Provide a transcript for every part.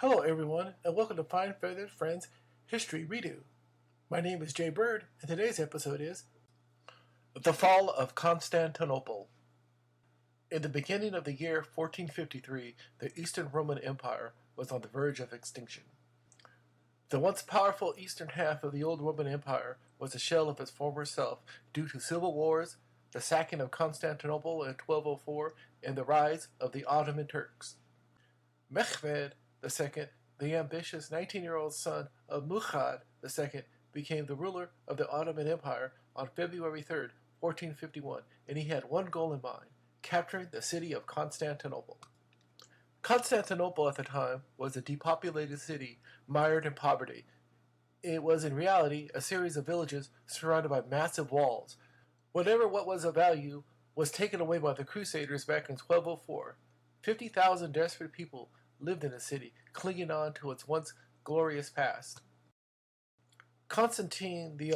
Hello, everyone, and welcome to Fine Feathered Friends History Redo. My name is Jay Bird, and today's episode is The Fall of Constantinople. In the beginning of the year 1453, the Eastern Roman Empire was on the verge of extinction. The once powerful eastern half of the old Roman Empire was a shell of its former self due to civil wars, the sacking of Constantinople in 1204, and the rise of the Ottoman Turks. Mehmed II, the ambitious 19-year-old son of Mehmed II, became the ruler of the Ottoman Empire on February 3, 1451, and he had one goal in mind: capturing the city of Constantinople. Constantinople at the time was a depopulated city mired in poverty. It was in reality a series of villages surrounded by massive walls. What was of value was taken away by the Crusaders back in 1204. 50,000 desperate people lived in the city, clinging on to its once glorious past. Constantine XI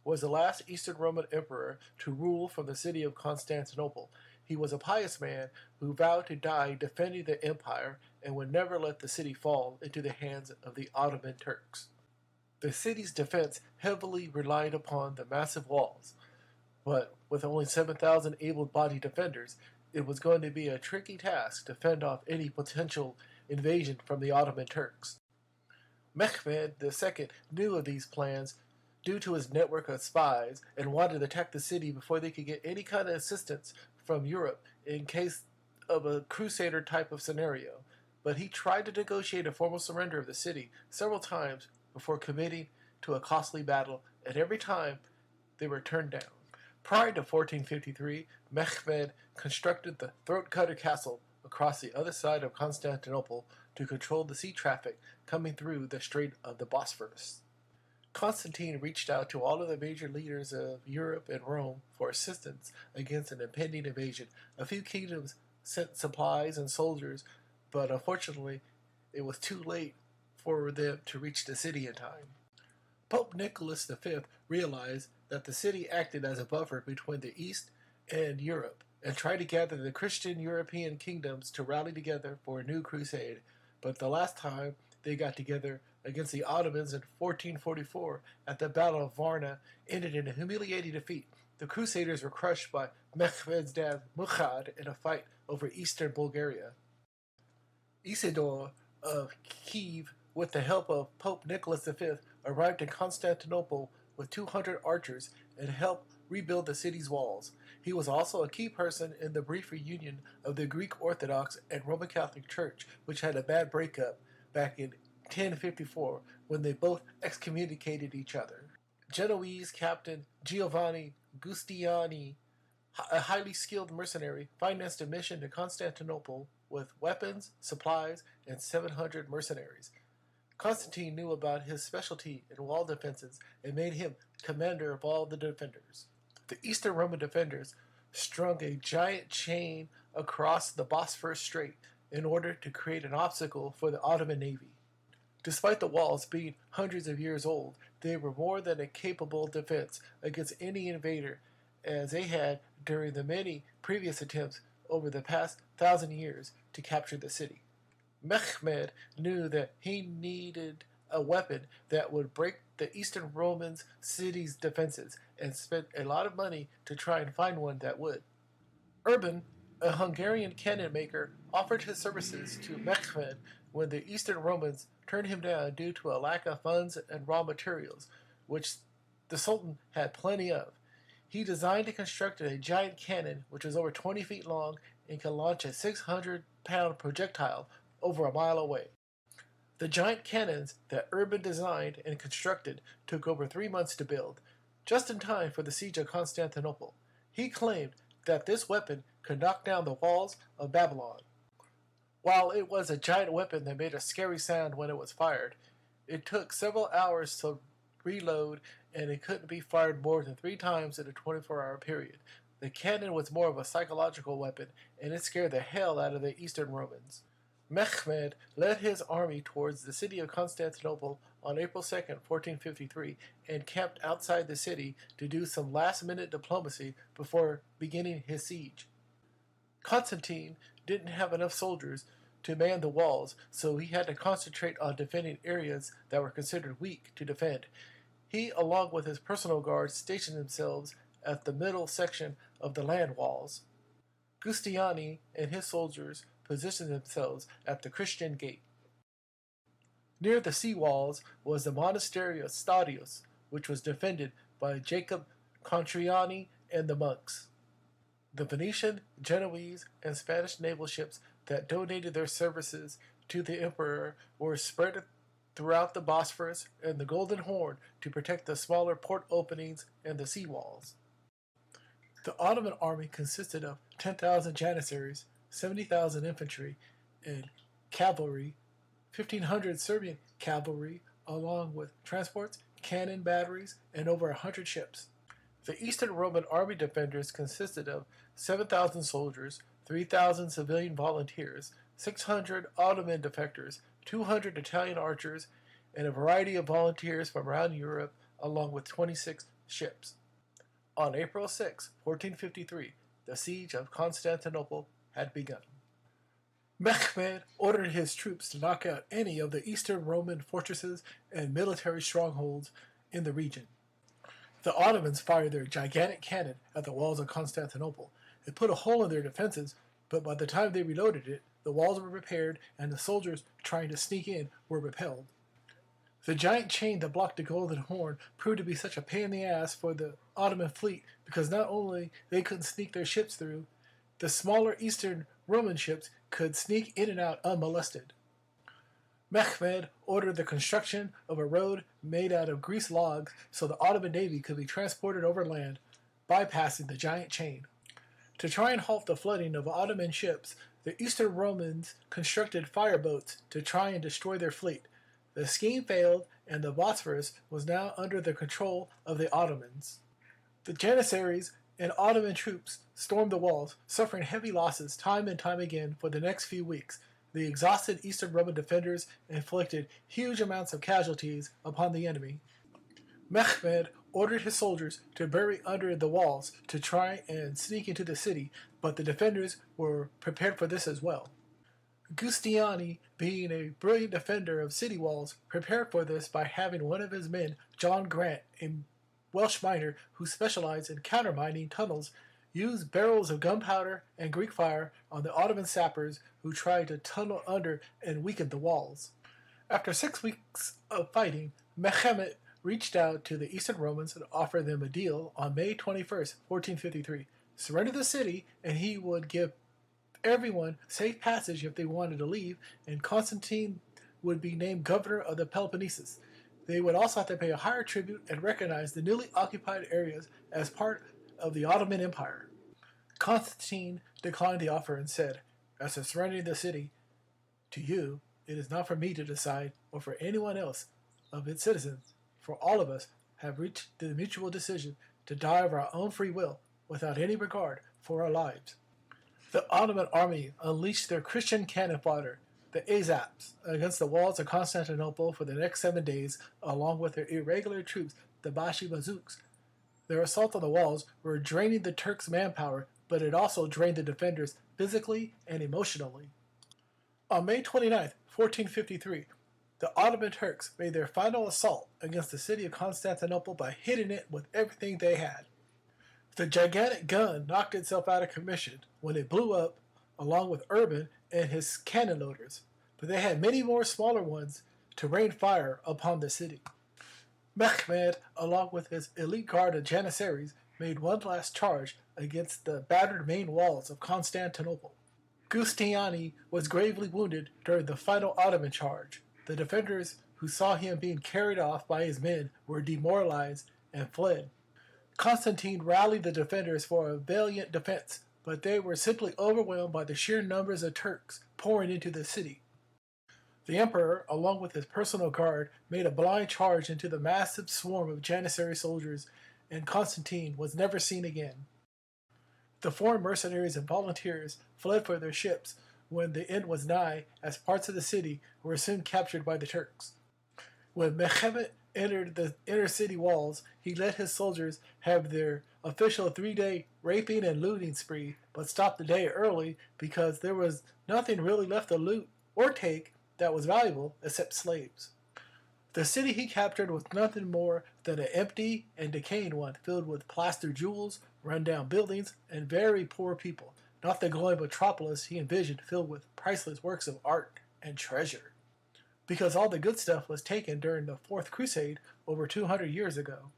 was the last Eastern Roman emperor to rule from the city of Constantinople. He was a pious man who vowed to die defending the empire and would never let the city fall into the hands of the Ottoman Turks. The city's defense heavily relied upon the massive walls, but with only 7,000 able-bodied defenders, it was going to be a tricky task to fend off any potential invasion from the Ottoman Turks. Mehmed II knew of these plans due to his network of spies and wanted to attack the city before they could get any kind of assistance from Europe in case of a crusader type of scenario. But he tried to negotiate a formal surrender of the city several times before committing to a costly battle, and every time they were turned down. Prior to 1453, Mehmed constructed the Throat Cutter Castle across the other side of Constantinople to control the sea traffic coming through the Strait of the Bosphorus. Constantine reached out to all of the major leaders of Europe and Rome for assistance against an impending invasion. A few kingdoms sent supplies and soldiers, but unfortunately, it was too late for them to reach the city in time. Pope Nicholas V realized that the city acted as a buffer between the East and Europe, and tried to gather the Christian European kingdoms to rally together for a new crusade. But the last time they got together against the Ottomans in 1444 at the Battle of Varna ended in a humiliating defeat. The Crusaders were crushed by Mehmed's dad Mehmed in a fight over eastern Bulgaria. Isidore of Kiev, with the help of Pope Nicholas V, arrived in Constantinople with 200 archers and helped rebuild the city's walls. He was also a key person in the brief reunion of the Greek Orthodox and Roman Catholic Church, which had a bad breakup back in 1054 when they both excommunicated each other. Genoese captain Giovanni Giustiniani, a highly skilled mercenary, financed a mission to Constantinople with weapons, supplies, and 700 mercenaries. Constantine knew about his specialty in wall defenses and made him commander of all the defenders. The Eastern Roman defenders strung a giant chain across the Bosphorus Strait in order to create an obstacle for the Ottoman navy. Despite the walls being hundreds of years old, they were more than a capable defense against any invader, as they had during the many previous attempts over the past 1,000 years to capture the city. Mehmed knew that he needed a weapon that would break the Eastern Roman city's defenses, and spent a lot of money to try and find one that would. Urban, a Hungarian cannon maker, offered his services to Mehmed when the Eastern Romans turned him down due to a lack of funds and raw materials, which the Sultan had plenty of. He designed and constructed a giant cannon which was over 20 feet long and could launch a 600-pound projectile over a mile away. The giant cannons that Urban designed and constructed took over 3 months to build, just in time for the siege of Constantinople. He claimed that this weapon could knock down the walls of Babylon. While it was a giant weapon that made a scary sound when it was fired, it took several hours to reload, and it couldn't be fired more than 3 times in a 24-hour period. The cannon was more of a psychological weapon, and it scared the hell out of the Eastern Romans. Mehmed led his army towards the city of Constantinople on April 2, 1453, and camped outside the city to do some last-minute diplomacy before beginning his siege. Constantine didn't have enough soldiers to man the walls, so he had to concentrate on defending areas that were considered weak to defend. He, along with his personal guards, stationed themselves at the middle section of the land walls. Giustiniani and his soldiers positioned themselves at the Christian gate. Near the sea walls was the monastery of Stadius, which was defended by Jacob Contriani and the monks. The Venetian, Genoese, and Spanish naval ships that donated their services to the emperor were spread throughout the Bosphorus and the Golden Horn to protect the smaller port openings and the sea walls. The Ottoman army consisted of 10,000 janissaries, 70,000 infantry, and cavalry, 1,500 Serbian cavalry, along with transports, cannon batteries, and over 100 ships. The Eastern Roman army defenders consisted of 7,000 soldiers, 3,000 civilian volunteers, 600 Ottoman defectors, 200 Italian archers, and a variety of volunteers from around Europe, along with 26 ships. On April 6, 1453, the siege of Constantinople had begun. Mehmed ordered his troops to knock out any of the Eastern Roman fortresses and military strongholds in the region. The Ottomans fired their gigantic cannon at the walls of Constantinople. It put a hole in their defenses, but by the time they reloaded it, the walls were repaired and the soldiers trying to sneak in were repelled. The giant chain that blocked the Golden Horn proved to be such a pain in the ass for the Ottoman fleet because not only they couldn't sneak their ships through, the smaller Eastern Roman ships could sneak in and out unmolested. Mehmed ordered the construction of a road made out of greased logs so the Ottoman navy could be transported over land, bypassing the giant chain. To try and halt the flooding of Ottoman ships, the Eastern Romans constructed fireboats to try and destroy their fleet. The scheme failed, and the Bosphorus was now under the control of the Ottomans. The Janissaries and Ottoman troops stormed the walls, suffering heavy losses time and time again for the next few weeks. The exhausted Eastern Roman defenders inflicted huge amounts of casualties upon the enemy. Mehmed ordered his soldiers to bury under the walls to try and sneak into the city, but the defenders were prepared for this as well. Giustiniani, being a brilliant defender of city walls, prepared for this by having one of his men, John Grant, a Welsh miner who specialized in countermining tunnels, use barrels of gunpowder and Greek fire on the Ottoman sappers who tried to tunnel under and weaken the walls. After 6 weeks of fighting, Mehmed reached out to the Eastern Romans and offered them a deal on May 21st, 1453. Surrender the city, and he would give everyone safe passage if they wanted to leave, and Constantine would be named governor of the Peloponnesus. They would also have to pay a higher tribute and recognize the newly occupied areas as part of the Ottoman Empire. Constantine declined the offer and said, "As to surrendering the city, to you, it is not for me to decide, or for anyone else of its citizens, for all of us have reached the mutual decision to die of our own free will, without any regard for our lives." The Ottoman army unleashed their Christian cannon fodder, the Azaps, against the walls of Constantinople for the next 7 days, along with their irregular troops, the Bashi Bazouks. Their assault on the walls were draining the Turks' manpower, but it also drained the defenders physically and emotionally. On May 29, 1453, the Ottoman Turks made their final assault against the city of Constantinople by hitting it with everything they had. The gigantic gun knocked itself out of commission when it blew up, along with Urban and his cannon loaders, but they had many more smaller ones to rain fire upon the city. Mehmed, along with his elite guard of Janissaries, made one last charge against the battered main walls of Constantinople. Giustiniani was gravely wounded during the final Ottoman charge. The defenders who saw him being carried off by his men were demoralized and fled. Constantine rallied the defenders for a valiant defense, but they were simply overwhelmed by the sheer numbers of Turks pouring into the city. The emperor, along with his personal guard, made a blind charge into the massive swarm of Janissary soldiers, and Constantine was never seen again. The foreign mercenaries and volunteers fled for their ships when the end was nigh, as parts of the city were soon captured by the Turks. When Mehmed entered the inner city walls, he let his soldiers have their official 3-day raping and looting spree, but stopped the day early because there was nothing really left to loot or take that was valuable except slaves. The city he captured was nothing more than an empty and decaying one filled with plaster jewels, run-down buildings, and very poor people, not the glowing metropolis he envisioned filled with priceless works of art and treasure. Because all the good stuff was taken during the Fourth Crusade over 200 years ago.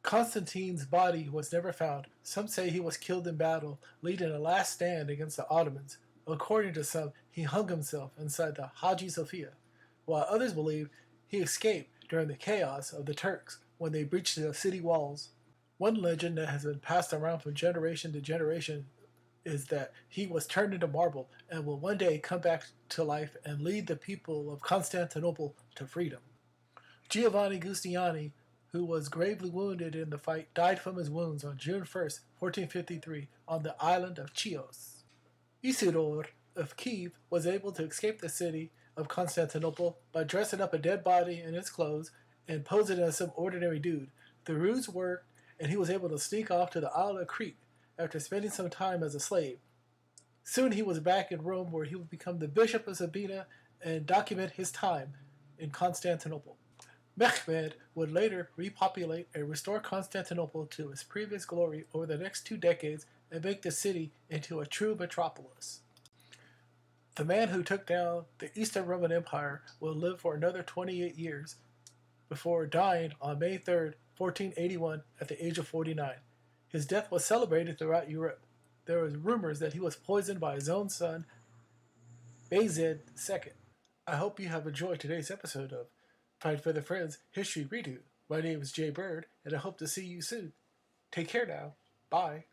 Constantine's body was never found. Some say he was killed in battle, leading a last stand against the Ottomans. According to some, he hung himself inside the Hagia Sophia, while others believe he escaped during the chaos of the Turks when they breached the city walls. One legend that has been passed around from generation to generation is that he was turned into marble and will one day come back to life and lead the people of Constantinople to freedom. Giovanni Giustiniani, who was gravely wounded in the fight, died from his wounds on June 1st, 1453, on the island of Chios. Isidore of Kiev was able to escape the city of Constantinople by dressing up a dead body in his clothes and posing as some ordinary dude. The ruse worked, and he was able to sneak off to the Isle of Crete after spending some time as a slave. Soon he was back in Rome, where he would become the Bishop of Sabina and document his time in Constantinople. Mehmed would later repopulate and restore Constantinople to its previous glory over the next 2 decades and make the city into a true metropolis. The man who took down the Eastern Roman Empire will live for another 28 years before dying on May 3rd, 1481 at the age of 49. His death was celebrated throughout Europe. There was rumors that he was poisoned by his own son, Bayezid II. I hope you have enjoyed today's episode of Fight for the Friends History Redo. My name is Jay Bird, and I hope to see you soon. Take care now. Bye.